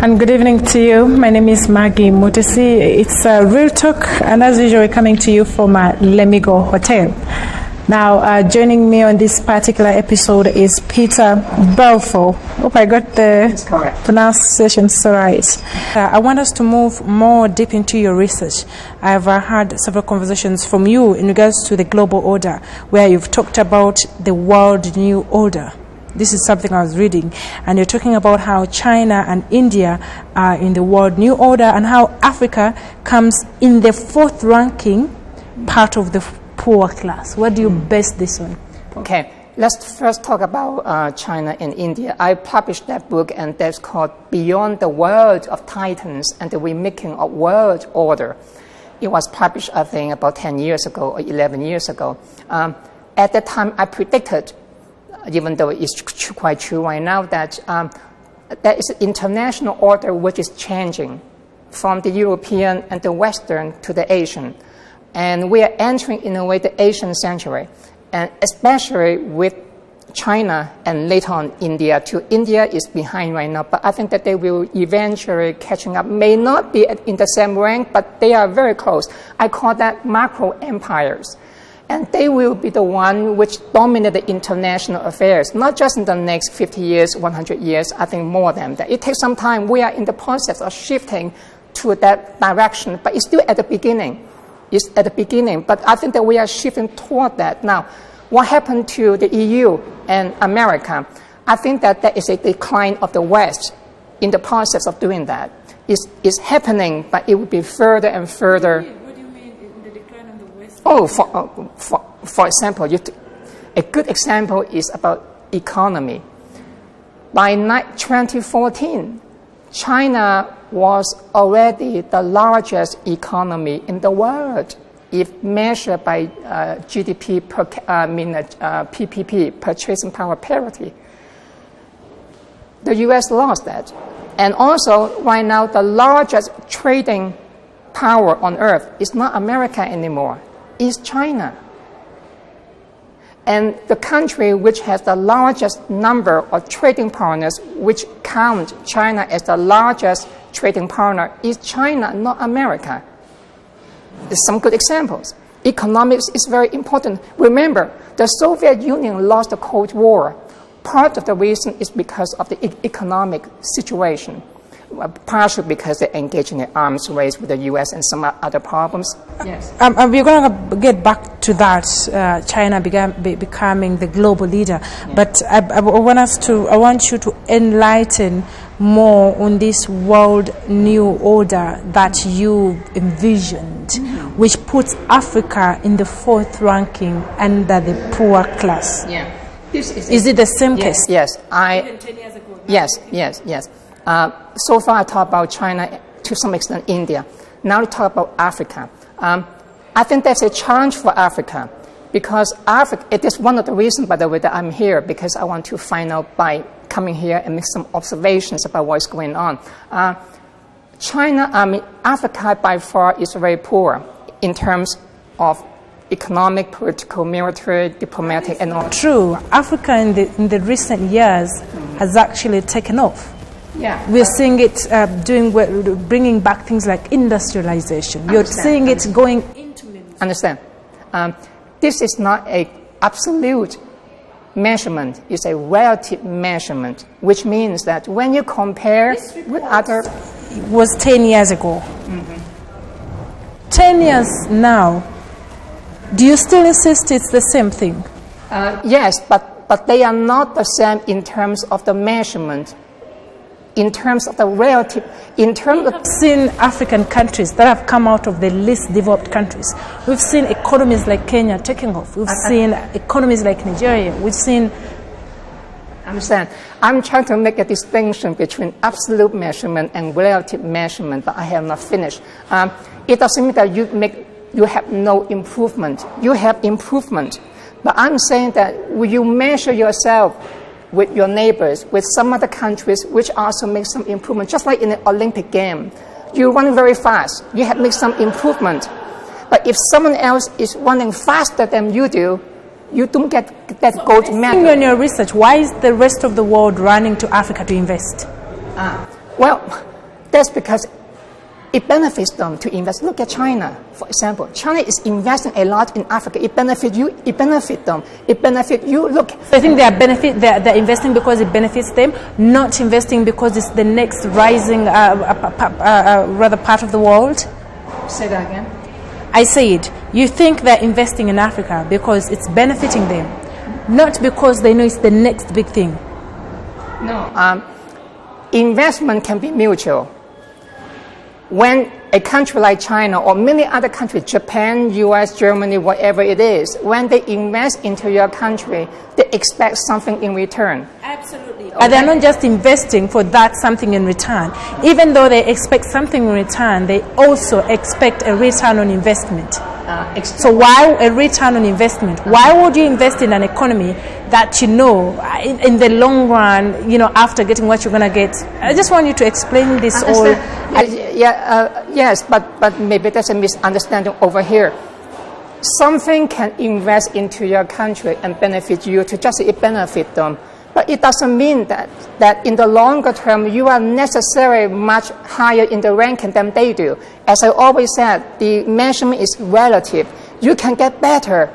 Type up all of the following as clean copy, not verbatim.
And good evening to you. My name is Maggie Mutesi. It's Real Talk, and as usual, we're coming to you from Lemigo Hotel. Now, joining me on this particular episode is Peter Baofu. Hope I got the pronunciation so right. I want us to move more deep into your research. I've had several conversations from you in regards to the global order, where you've talked about the world new order. This is something I was reading, and you're talking about how China and India are in the world new order and how Africa comes in the fourth ranking part of the poor class. What do you base this on? Okay, let's first talk about China and India. I published that book, and that's called Beyond the World of Titans and the Remaking of World Order. It was published, I think, about 10 years ago or 11 years ago. At that time, I predicted, even though it's quite true right now, that there is an international order which is changing from the European and the Western to the Asian. And we are entering, in a way, the Asian century, and especially with China and later on India too. India is behind right now, but I think that they will eventually catching up. May not be in the same rank, but they are very close. I call that macro empires. And they will be the one which dominate the international affairs, not just in the next 50 years, 100 years, I think more than that. It takes some time. We are in the process of shifting to that direction, but it's still at the beginning. It's at the beginning, but I think that we are shifting toward that. Now, what happened to the EU and America? I think that there is a decline of the West in the process of doing that. It's happening, but it will be further and further. What do you mean in the decline of the West? Oh, for example, a good example is about economy. By 2014, China was already the largest economy in the world if measured by GDP PPP, purchasing power parity. The U.S. lost that. And also, right now, the largest trading power on earth is not America anymore, it's China. And the country which has the largest number of trading partners, which count China as the largest trading partner, is China, not America. There's some good examples. Economics is very important. Remember, the Soviet Union lost the Cold War. Part of the reason is because of the economic situation. Partially because they engaged in an arms race with the U.S. and some other problems. Yes. We're going to get back to that. China becoming the global leader, but I want you to enlighten more on this world new order that you envisioned, which puts Africa in the fourth ranking under the poor class. Yeah. Is it the same case? Yes. 10 years ago. Yes. So far, I talked about China, to some extent India. Now we talk about Africa. I think that's a challenge for Africa, because it is one of the reasons, by the way, that I'm here, because I want to find out by coming here and make some observations about what's going on. Africa by far is very poor in terms of economic, political, military, diplomatic, and all. True. Africa in the recent years has actually taken off. Yeah, we're seeing it bringing back things like industrialization. You're seeing it going into ministry. Understand. This is not an absolute measurement. It's a relative measurement, which means that when you compare with other... It was 10 years ago. 10 years now. Do you still insist it's the same thing? Yes, but they are not the same in terms of the measurement. In terms of the relative, We've seen African countries that have come out of the least developed countries. We've seen economies like Kenya taking off. We've seen economies like Nigeria. We've seen... Understand. I'm trying to make a distinction between absolute measurement and relative measurement, but I have not finished. It doesn't mean that you have no improvement. You have improvement. But I'm saying that when you measure yourself with your neighbors, with some other countries which also make some improvement, just like in the Olympic game. You run very fast, you have made some improvement. But if someone else is running faster than you do, you don't get that gold medal. In your research, why is the rest of the world running to Africa to invest? Well, That's because it benefits them to invest. Look at China, for example. China is investing a lot in Africa. It benefits you, it benefits them, it benefits you. Look. I think they're investing because it benefits them, not investing because it's the next rising rather part of the world. Say that again. I said, you think they're investing in Africa because it's benefiting them, not because they know it's the next big thing. No, investment can be mutual. When a country like China or many other countries, Japan, US, Germany, whatever it is, when they invest into your country, they expect something in return. Absolutely. Okay. And they're not just investing for that something in return. Even though they expect something in return, they also expect a return on investment. So why a return on investment? Why would you invest in an economy that you know in the long run, you know, after getting what you're going to get? I just want you to explain this all. Yes, but maybe there's a misunderstanding over here. Something can invest into your country and benefit you to just it benefit them. But it doesn't mean that in the longer term, you are necessarily much higher in the ranking than they do. As I always said, the measurement is relative. You can get better,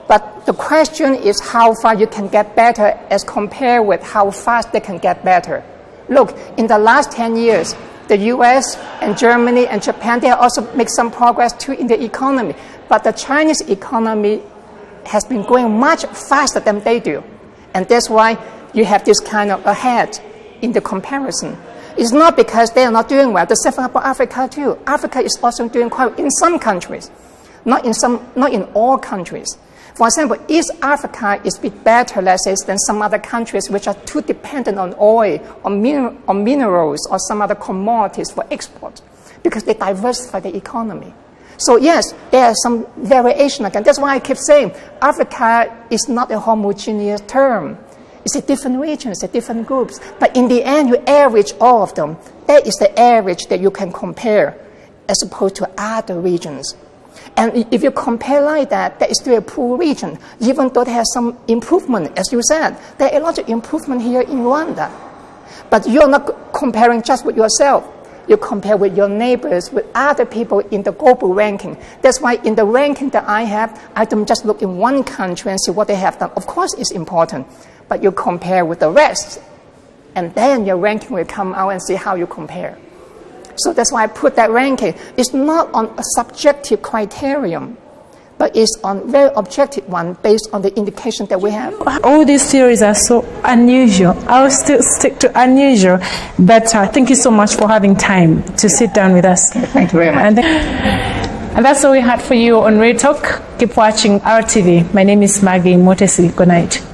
but the question is how far you can get better as compared with how fast they can get better. Look, in the last 10 years, the US and Germany and Japan, they also make some progress too in the economy. But the Chinese economy has been growing much faster than they do. And that's why you have this kind of ahead in the comparison. It's not because they are not doing well. The same thing about Africa too. Africa is also doing quite well in some countries, not in all countries. For example, East Africa is a bit better, let's say, than some other countries which are too dependent on oil, on minerals, or some other commodities for export, because they diversify the economy. So yes, there are some variation again. That's why I keep saying Africa is not a homogeneous term. It's a different region, it's a different groups. But in the end, you average all of them. That is the average that you can compare as opposed to other regions. And if you compare like that, that is still a poor region, even though there has some improvement, as you said. There are a lot of improvement here in Rwanda. But you're not comparing just with yourself. You compare with your neighbors, with other people in the global ranking. That's why in the ranking that I have, I don't just look in one country and see what they have done. Of course, it's important, but you compare with the rest, and then your ranking will come out and see how you compare. So that's why I put that ranking. It's not on a subjective criterion, but it's on very objective one based on the indication that we have. All these theories are so unusual. I'll still stick to unusual, but thank you so much for having time to sit down with us. Thank you very much. And that's all we had for you on Real Talk. Keep watching RTV. My name is Maggie Mutesi. Good night.